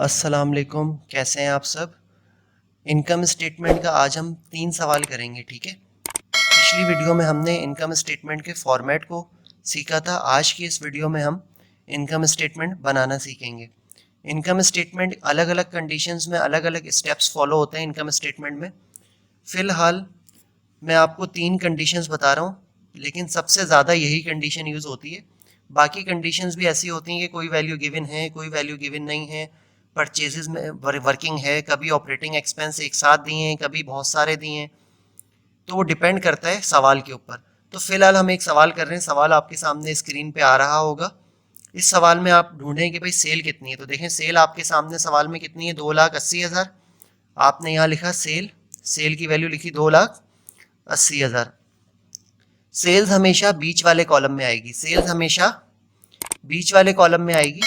अस्सलाम वालेकुम, कैसे हैं आप सब। इनकम स्टेटमेंट का आज हम 3 सवाल करेंगे, ठीक है। पिछली वीडियो में हमने इनकम स्टेटमेंट के फॉर्मेट को सीखा था। आज की इस वीडियो में हम इनकम स्टेटमेंट बनाना सीखेंगे। इनकम स्टेटमेंट अलग अलग कंडीशंस में अलग अलग स्टेप्स फॉलो होते हैं इनकम स्टेटमेंट में। फ़िलहाल मैं आपको 3 कंडीशंस बता रहा हूँ, लेकिन सबसे ज़्यादा यही कंडीशन यूज़ होती है। बाकी कंडीशंस भी ऐसी होती हैं कि कोई वैल्यू गिवन है, कोई वैल्यू गिवन नहीं है, परचेजेस में वर्किंग है, कभी ऑपरेटिंग एक्सपेंस एक साथ दिए हैं, कभी बहुत सारे दिए हैं, तो वो डिपेंड करता है सवाल के ऊपर। तो फिलहाल हम एक सवाल कर रहे हैं। सवाल आपके सामने स्क्रीन पे आ रहा होगा। इस सवाल में आप ढूंढें कि भाई सेल कितनी है। तो देखें, सेल आपके सामने सवाल में कितनी है, 2,80,000। आपने यहाँ लिखा सेल, सेल की वैल्यू लिखी 2,80,000। सेल्स हमेशा बीच वाले कॉलम में आएगी, सेल्स हमेशा बीच वाले कॉलम में आएगी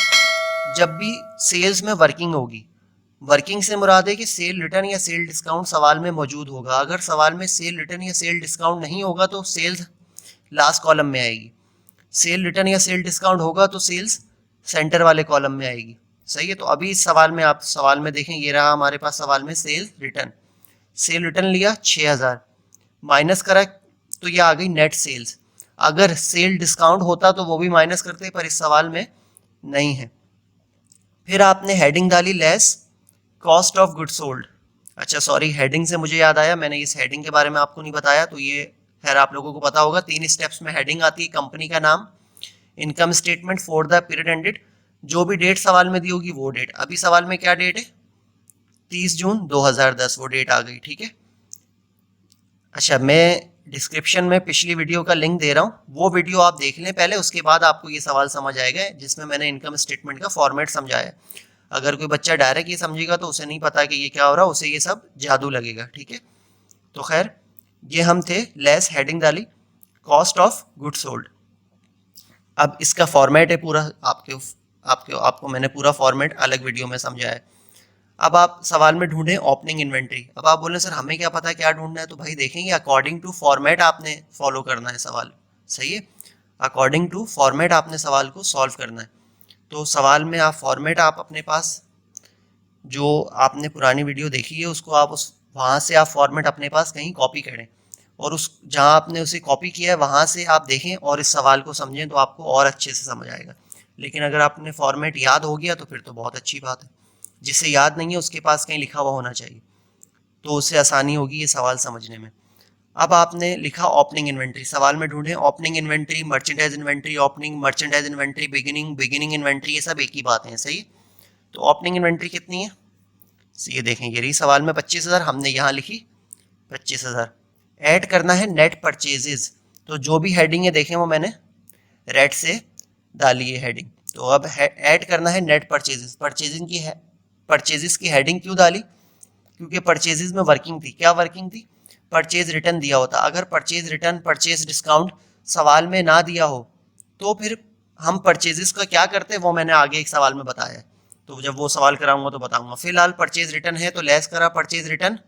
जब भी सेल्स में वर्किंग होगी। वर्किंग से मुराद है कि सेल रिटर्न या सेल डिस्काउंट सवाल में मौजूद होगा। अगर सवाल में सेल रिटर्न या सेल डिस्काउंट नहीं होगा तो सेल्स लास्ट कॉलम में आएगी। सेल रिटर्न या सेल डिस्काउंट होगा तो सेल्स सेंटर वाले कॉलम में आएगी। सही है। तो अभी इस सवाल में आप सवाल में देखें, ये रहा हमारे पास सवाल में सेल रिटर्न। सेल रिटर्न लिया 6,000, माइनस करा तो ये आ गई नेट सेल्स। अगर सेल डिस्काउंट होता तो वो भी माइनस करते, पर इस सवाल में नहीं है। फिर आपने हेडिंग डाली less cost of good sold. अच्छा सॉरी, हेडिंग से मुझे याद आया, मैंने इस हेडिंग के बारे में आपको नहीं बताया, तो ये खैर आप लोगों को पता होगा। 3 स्टेप्स में हेडिंग आती है। कंपनी का नाम, income statement for the period ended, जो भी डेट सवाल में दी होगी वो डेट। अभी सवाल में क्या डेट है, 30 जून 2010, वो डेट आ गई, ठीक है। अच्छा, मैं डिस्क्रिप्शन में पिछली वीडियो का लिंक दे रहा हूँ, वो वीडियो आप देख लें पहले, उसके बाद आपको ये सवाल समझ आएगा जिसमें मैंने इनकम स्टेटमेंट का फॉर्मेट समझाया है। अगर कोई बच्चा डायरेक्ट ये समझेगा तो उसे नहीं पता कि ये क्या हो रहा है, उसे ये सब जादू लगेगा, ठीक है। तो खैर, ये हम थे, लेस हेडिंग डाली कॉस्ट ऑफ गुड सोल्ड। अब इसका फॉर्मेट है पूरा, आपको मैंने पूरा फॉर्मेट अलग वीडियो में समझाया है। अब आप सवाल में ढूंढें ओपनिंग इन्वेंट्री। अब आप बोले सर हमें क्या पता क्या ढूंढना है, तो भाई देखेंगे अकॉर्डिंग टू फॉर्मेट आपने फॉलो करना है सवाल। सही है, अकॉर्डिंग टू फॉर्मेट आपने सवाल को सॉल्व करना है। तो सवाल में आप फॉर्मेट, आप अपने पास जो आपने पुरानी वीडियो देखी है उसको आप उस वहाँ से आप फॉर्मेट अपने पास कहीं कॉपी करें, और उस जहाँ आपने उसे कॉपी किया है वहाँ से आप देखें और इस सवाल को समझें, तो आपको और अच्छे से समझ आएगा। लेकिन अगर आपने फॉर्मेट याद हो गया तो फिर तो बहुत अच्छी बात है। जिसे याद नहीं है उसके पास कहीं लिखा हुआ होना चाहिए, तो उससे आसानी होगी ये सवाल समझने में। अब आपने लिखा ओपनिंग इन्वेंट्री। सवाल में ढूंढें opening inventory, merchandise inventory, opening merchandise inventory, beginning inventory, ये सब एक ही बात है। सही। तो ओपनिंग इन्वेंट्री कितनी है, ये देखें, ये रही सवाल में 25,000, हमने यहाँ लिखी 25,000। ऐड करना है नेट परचेजेस। तो जो भी हेडिंग है देखें वो मैंने रेड से डाली है हेडिंग। तो अब ऐड करना है नेट परचेजेस। परचेजेस की हेडिंग क्यों डाली, क्योंकि परचेजेस में वर्किंग थी। क्या वर्किंग थी, परचेज रिटर्न दिया होता। अगर परचेज रिटर्न, परचेज डिस्काउंट सवाल में ना दिया हो तो फिर हम परचेजेस का क्या करते हैं वो मैंने आगे एक सवाल में बताया है, तो जब वो सवाल कराऊंगा तो बताऊंगा। फिलहाल परचेज रिटर्न है तो लेस करा परचेज रिटर्न,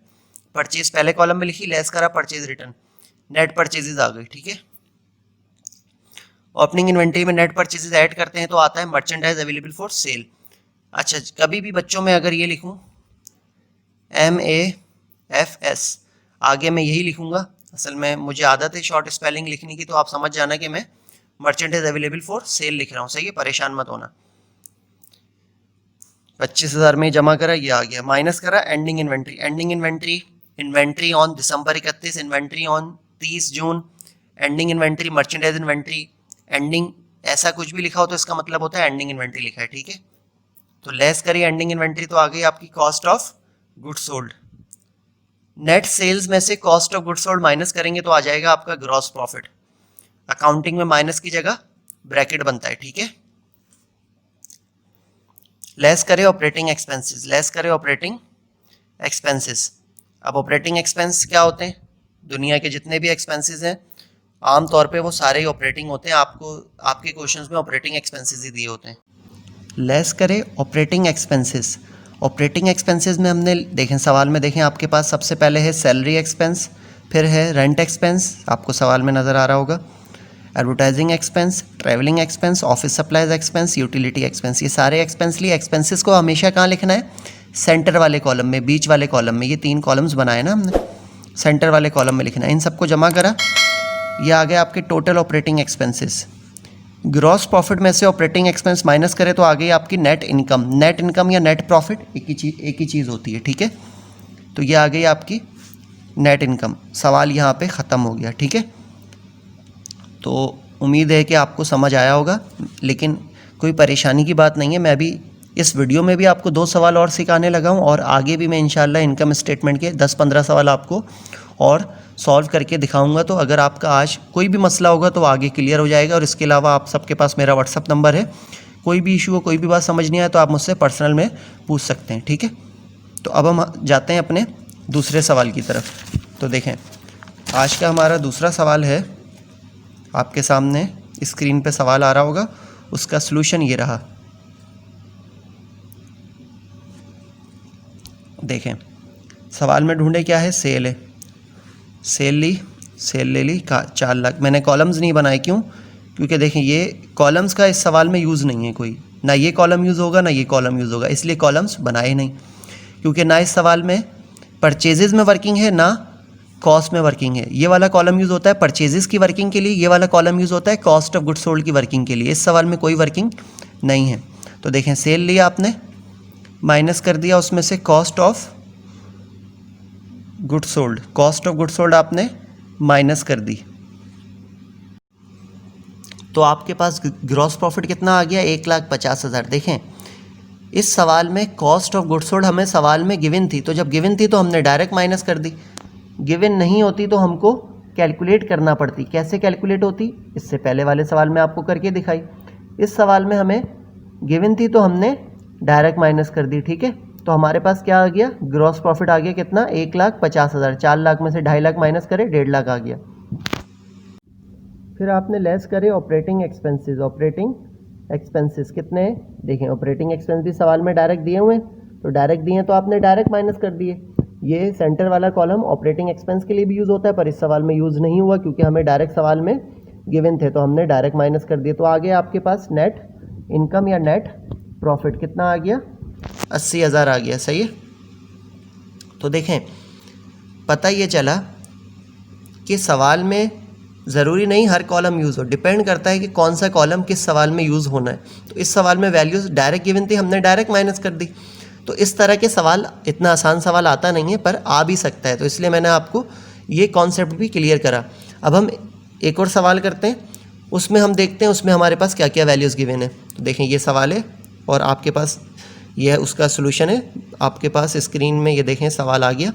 परचेज पहले कॉलम में लिखी, लेस करा परचेज रिटर्न, नेट परचेजेस आ गई, ठीक है। ओपनिंग इन्वेंट्री में नेट परचेजेस ऐड करते हैं तो आता है मर्चेंडाइज अवेलेबल फॉर सेल। अच्छा, कभी भी बच्चों में अगर ये लिखूं MAFS, आगे मैं यही लिखूंगा। असल में मुझे आदत है शॉर्ट स्पेलिंग लिखने की, तो आप समझ जाना कि मैं मर्चेंडाइज अवेलेबल फॉर सेल लिख रहा हूँ। सही है, परेशान मत होना। 25,000 में जमा करा, ये आ गया। माइनस करा ending inventory. Ending inventory, inventory on December 31, inventory on 30 June, ending inventory, merchandise inventory, ending ऐसा कुछ भी लिखा हो तो इसका मतलब होता है एंडिंग इन्वेंट्री लिखा है, ठीक है। तो लेस करी एंडिंग इन्वेंट्री, तो आ गई आपकी cost of good sold. Net sales में से cost of good sold minus करेंगे तो आ जाएगा आपका ग्रॉस प्रॉफिट। अकाउंटिंग में माइनस की जगह ब्रैकेट बनता है, ठीक है। लेस करें ऑपरेटिंग एक्सपेंसेस, लेस करें ऑपरेटिंग एक्सपेंसेस। अब ऑपरेटिंग एक्सपेंस क्या होते हैं, दुनिया के जितने भी एक्सपेंसेस हैं आमतौर पे वो सारे ही ऑपरेटिंग होते हैं। आपको आपके क्वेश्चंस में ऑपरेटिंग एक्सपेंसेस ही दिए होते हैं। लेस करें ऑपरेटिंग एक्सपेंसेस। ऑपरेटिंग एक्सपेंसेस में हमने देखें, सवाल में देखें आपके पास सबसे पहले है सैलरी एक्सपेंस, फिर है रेंट एक्सपेंस, आपको सवाल में नज़र आ रहा होगा। Advertising expense, travelling expense, office supplies expense, utility expense. ये सारे एक्सपेंस लिए एक्सपेंसेस को हमेशा कहाँ लिखना है? सेंटर वाले कॉलम में, बीच वाले कॉलम में। ये 3 कॉलम्स बनाए ना हमने, सेंटर वाले कॉलम में लिखना है। इन सबको जमा करा, ये आ गए आपके total operating expenses. Gross profit में से ऑपरेटिंग एक्सपेंस माइनस करें तो आ गई आपकी नेट इनकम। नेट इनकम या नेट प्रॉफिट एक ही चीज़ होती है, ठीक है। तो ये आ गई आपकी नेट इनकम। सवाल यहाँ पे ख़त्म हो गया, ठीक है। तो उम्मीद है कि आपको समझ आया होगा, लेकिन कोई परेशानी की बात नहीं है। मैं भी इस वीडियो में भी आपको 2 सवाल और सिखाने लगा हूँ, और आगे भी मैं इंशाल्लाह इनकम स्टेटमेंट के 10-15 सवाल आपको और सॉल्व करके दिखाऊंगा। तो अगर आपका आज कोई भी मसला होगा तो आगे क्लियर हो जाएगा। और इसके अलावा आप सबके पास मेरा व्हाट्सअप नंबर है, कोई भी इशू हो, कोई भी बात समझ नहीं आए तो आप मुझसे पर्सनल में पूछ सकते हैं, ठीक है। तो अब हम जाते हैं अपने दूसरे सवाल की तरफ। तो देखें, आज का हमारा दूसरा सवाल है, आपके सामने स्क्रीन पे सवाल आ रहा होगा, उसका सलूशन ये रहा। देखें, सवाल में ढूंढे क्या है? सेल है। सेल ले ली 4 लाख। मैंने कॉलम्स नहीं बनाए, क्यों? क्योंकि देखें, ये कॉलम्स का इस सवाल में यूज़ नहीं है कोई, ना ये कॉलम यूज़ होगा ना ये कॉलम यूज़ होगा, इसलिए कॉलम्स बनाए नहीं। क्योंकि ना इस सवाल में परचेजेस में वर्किंग है ना कॉस्ट में वर्किंग है। ये वाला कॉलम यूज़ होता है परचेजेस की वर्किंग के लिए, ये वाला कॉलम यूज़ होता है कॉस्ट ऑफ गुड्स सोल्ड की वर्किंग के लिए। इस सवाल में कोई वर्किंग नहीं है। तो देखें, सेल लिया आपने, माइनस कर दिया उसमें से cost of goods sold. Cost of goods sold आपने माइनस कर दी, तो आपके पास ग्रॉस प्रॉफिट कितना आ गया? 1,50,000। देखें, इस सवाल में कॉस्ट ऑफ गुड्स सोल्ड हमें सवाल में गिवन थी, तो जब गिवन थी तो हमने डायरेक्ट माइनस कर दी। गिवन नहीं होती तो हमको कैलकुलेट करना पड़ती। कैसे कैलकुलेट होती? इससे पहले वाले सवाल में आपको करके दिखाई। इस सवाल में हमें गिवन थी तो हमने डायरेक्ट माइनस कर दी, ठीक है। तो हमारे पास क्या आ गया? ग्रॉस प्रॉफिट आ गया कितना? 1,50,000। 4 लाख में से 2.5 लाख माइनस करें, 1.5 लाख आ गया। फिर आपने लेस करे ऑपरेटिंग एक्सपेंसेस। ऑपरेटिंग एक्सपेंसेस कितने हैं? देखें, ऑपरेटिंग एक्सपेंस भी सवाल में डायरेक्ट दिए हुए हैं, तो डायरेक्ट दिए हैं तो आपने डायरेक्ट माइनस कर दिए। ये सेंटर वाला कॉलम ऑपरेटिंग एक्सपेंस के लिए भी यूज़ होता है, पर इस सवाल में यूज़ नहीं हुआ क्योंकि हमें डायरेक्ट सवाल में गिवन थे, तो हमने डायरेक्ट माइनस कर दिए। तो आगे आपके पास नेट इनकम या नेट प्रॉफिट कितना आ गया? 80,000 आ गया, सही है। तो देखें, पता ये चला कि सवाल में ज़रूरी नहीं हर कॉलम यूज़ हो, डिपेंड करता है कि कौन सा कॉलम किस सवाल में यूज़ होना है। तो इस सवाल में वैल्यूज़ डायरेक्ट गिवन थी, हमने डायरेक्ट माइनस कर दी। तो इस तरह के सवाल, इतना आसान सवाल आता नहीं है, पर आ भी सकता है, तो इसलिए मैंने आपको ये कॉन्सेप्ट भी क्लियर करा। अब हम एक और सवाल करते हैं, उसमें हम देखते हैं उसमें हमारे पास क्या क्या वैल्यूज़ गिवन है। तो देखें, ये सवाल है और आपके पास यह उसका सलूशन है। आपके पास स्क्रीन में ये देखें सवाल आ गया।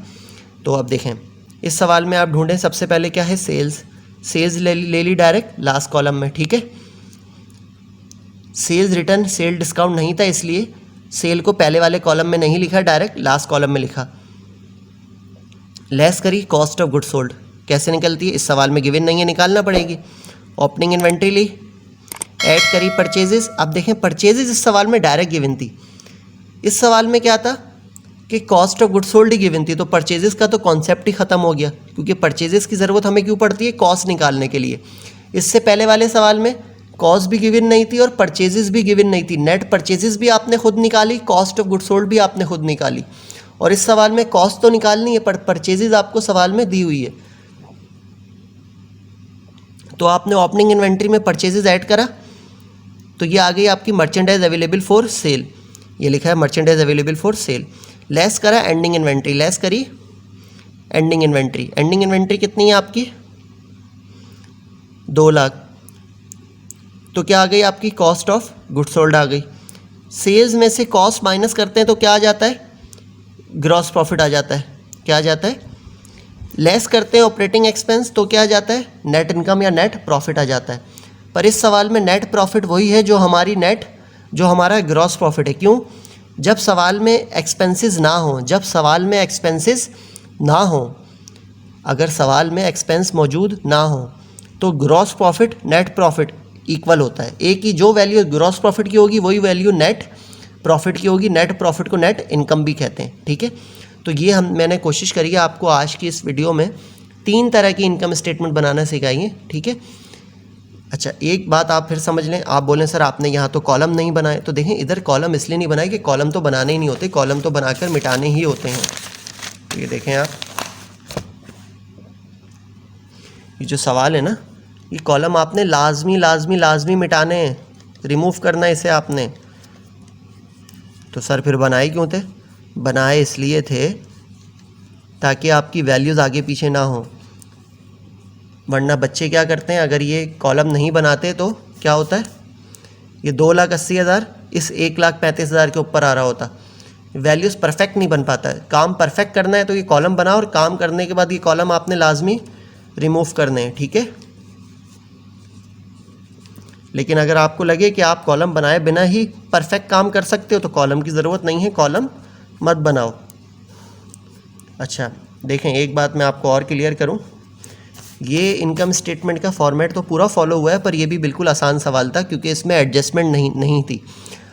तो अब देखें, इस सवाल में आप ढूंढें सबसे पहले क्या है? सेल्स। सेल्स ले ली डायरेक्ट लास्ट कॉलम में, ठीक है। सेल्स रिटर्न सेल डिस्काउंट नहीं था, इसलिए सेल को पहले वाले कॉलम में नहीं लिखा, डायरेक्ट लास्ट कॉलम में लिखा। लेस करी कॉस्ट ऑफ गुड्स सोल्ड। कैसे निकलती है? इस सवाल में गिवन नहीं है, निकालना पड़ेगी। ओपनिंग इन्वेंट्री ली, ऐड करी परचेजेस। अब देखें, परचेजेस इस सवाल में डायरेक्ट गिवन थी। इस सवाल में क्या था कि cost of goods sold he given थी, तो परचेजेस का तो कॉन्सेप्ट ही ख़त्म हो गया, क्योंकि परचेजेस की ज़रूरत हमें क्यों पड़ती है? कॉस्ट निकालने के लिए। इससे पहले वाले सवाल में कॉस्ट भी गिवन नहीं थी और परचेजेस भी गिवन नहीं थी। नेट परचेजेस भी आपने खुद निकाली, कॉस्ट ऑफ गुड्स सोल्ड भी आपने खुद निकाली। और इस सवाल में कॉस्ट तो निकालनी है, पर परचेजेस आपको सवाल में दी हुई है। तो आपने ओपनिंग इन्वेंट्री में परचेजेस ऐड करा, तो ये आ गई आपकी मर्चेंडाइज अवेलेबल फॉर सेल। ये लिखा है merchandise available for sale. Less करा एंडिंग इन्वेंट्री, लेस करी एंडिंग इन्वेंट्री। एंडिंग इन्वेंट्री कितनी है आपकी? 2 लाख। तो क्या आ गई आपकी? कॉस्ट ऑफ गुड्स सोल्ड आ गई। सेल्स में से कॉस्ट माइनस करते हैं तो क्या आ जाता है? ग्रॉस प्रॉफिट आ जाता है। क्या आ जाता है? लेस करते हैं ऑपरेटिंग एक्सपेंस तो क्या आ जाता है? नेट इनकम या नेट प्रॉफिट आ जाता है। पर इस सवाल में नेट प्रॉफिट वही है जो हमारा ग्रॉस प्रॉफिट है। क्यों? जब सवाल में एक्सपेंसेस ना हो, अगर सवाल में एक्सपेंस मौजूद ना हो तो gross profit net profit equal होता है। एक ही जो वैल्यू ग्रॉस प्रॉफिट की होगी वही वैल्यू नेट प्रॉफिट की होगी। नेट प्रॉफिट को नेट इनकम भी कहते हैं, ठीक है। तो ये मैंने कोशिश करी है आपको आज की इस वीडियो में 3 तरह की इनकम स्टेटमेंट बनाना सिखाई है, ठीक है। अच्छा, एक बात आप फिर समझ लें, आप बोलें सर आपने यहाँ तो कॉलम नहीं बनाए, तो देखें इधर कॉलम इसलिए नहीं बनाए कि कॉलम तो बनाने ही नहीं होते, कॉलम तो बनाकर मिटाने ही होते हैं। ये देखें आप, ये जो सवाल है ना, ये कॉलम आपने लाजमी मिटाने हैं, रिमूव करना है इसे आपने। तो सर फिर बनाए क्यों थे? बनाए इसलिए थे ताकि आपकी वैल्यूज़ आगे पीछे ना हो, वरना बच्चे क्या करते हैं, अगर ये कॉलम नहीं बनाते तो क्या होता है, ये 2,80,000 इस 1,35,000 के ऊपर आ रहा होता। वैल्यूज़ परफेक्ट नहीं बन पाता है। काम परफेक्ट करना है तो ये कॉलम बनाओ, और काम करने के बाद ये कॉलम आपने लाजमी रिमूव करने हैं, ठीक है। लेकिन अगर आपको लगे कि आप कॉलम बनाए बिना ही परफेक्ट काम कर सकते हो तो कॉलम की ज़रूरत नहीं है, कॉलम मत बनाओ। अच्छा देखें, एक बात मैं आपको और क्लियर करूं, ये इनकम स्टेटमेंट का फॉर्मेट तो पूरा फॉलो हुआ है, पर ये भी बिल्कुल आसान सवाल था क्योंकि इसमें एडजस्टमेंट नहीं थी।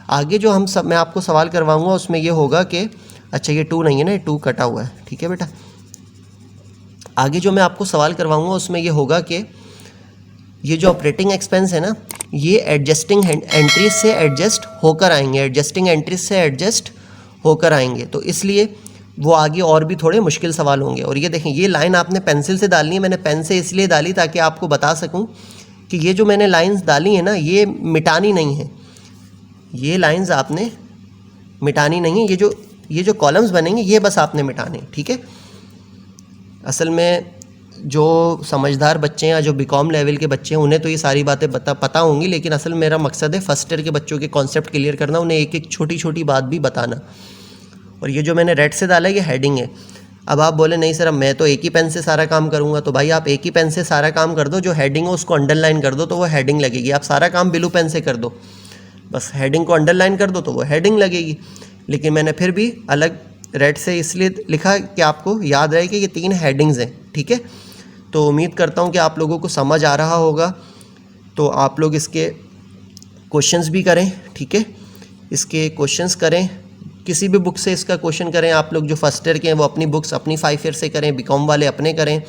आगे जो मैं आपको सवाल करवाऊंगा उसमें ये होगा कि, अच्छा ये 2 नहीं है ना, ये 2 कटा हुआ है, ठीक है बेटा। आगे जो मैं आपको सवाल करवाऊंगा उसमें ये होगा कि ये जो ऑपरेटिंग एक्सपेंस है ना, ये एडजस्टिंग एंट्रीज से एडजस्ट होकर आएंगे, तो इसलिए वो आगे और भी थोड़े मुश्किल सवाल होंगे। और ये देखें, ये लाइन आपने पेंसिल से डालनी है, मैंने पेन से इसलिए डाली ताकि आपको बता सकूं कि ये जो मैंने लाइंस डाली है ना, ये मिटानी नहीं है, ये लाइंस आपने मिटानी नहीं है, ये जो कॉलम्स बनेंगे ये बस आपने मिटाने, ठीक है। असल में जो समझदार बच्चे हैं या जो बीकॉम लेवल के बच्चे हैं उन्हें तो ये सारी बातें पता होंगी, लेकिन असल मेरा मकसद है फर्स्ट ईयर के बच्चों के कॉन्सेप्ट क्लियर करना, उन्हें एक एक छोटी बात भी बताना। और ये जो मैंने रेड से डाला है ये हेडिंग है। अब आप बोले नहीं सर अब मैं तो एक ही पेन से सारा काम करूँगा, तो भाई आप एक ही पेन से सारा काम कर दो, जो हेडिंग हो उसको अंडरलाइन कर दो तो वो हेडिंग लगेगी। आप सारा काम ब्लू पेन से कर दो, बस हेडिंग को अंडरलाइन कर दो तो वो हेडिंग लगेगी। लेकिन मैंने फिर भी अलग रेड से इसलिए लिखा कि आपको याद रहे कि ये 3 हेडिंग्स हैं, ठीक है। तो उम्मीद करता हूँ कि आप लोगों को समझ आ रहा होगा, तो आप लोग इसके क्वेश्चंस भी करें, ठीक है। इसके क्वेश्चंस करें, किसी भी बुक से इसका क्वेश्चन करें। आप लोग जो फर्स्ट ईयर के हैं वो अपनी बुक्स अपनी 5 ईयर से करें, बीकॉम वाले अपने करें,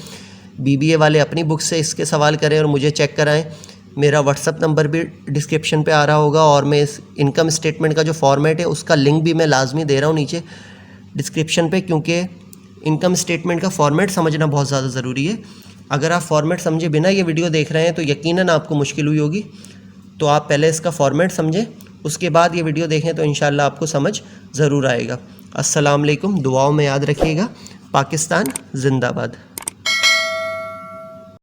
बीबीए वाले अपनी बुक से इसके सवाल करें और मुझे चेक कराएं। मेरा व्हाट्सअप नंबर भी डिस्क्रिप्शन पे आ रहा होगा, और मैं इस इनकम स्टेटमेंट का जो फॉर्मेट है उसका लिंक भी मैं लाजमी दे रहा हूँ नीचे डिस्क्रिप्शन पे, क्योंकि इनकम स्टेटमेंट का फॉर्मेट समझना बहुत ज़्यादा ज़रूरी है। अगर आप फॉर्मेट समझे बिना ये वीडियो देख रहे हैं तो यकीनन आपको मुश्किल हुई होगी। तो आप पहले इसका फॉर्मेट समझें, उसके बाद ये वीडियो देखें तो इंशाल्लाह आपको समझ ज़रूर आएगा। अस्सलाम वालेकुम, दुआओं में याद रखिएगा। पाकिस्तान जिंदाबाद।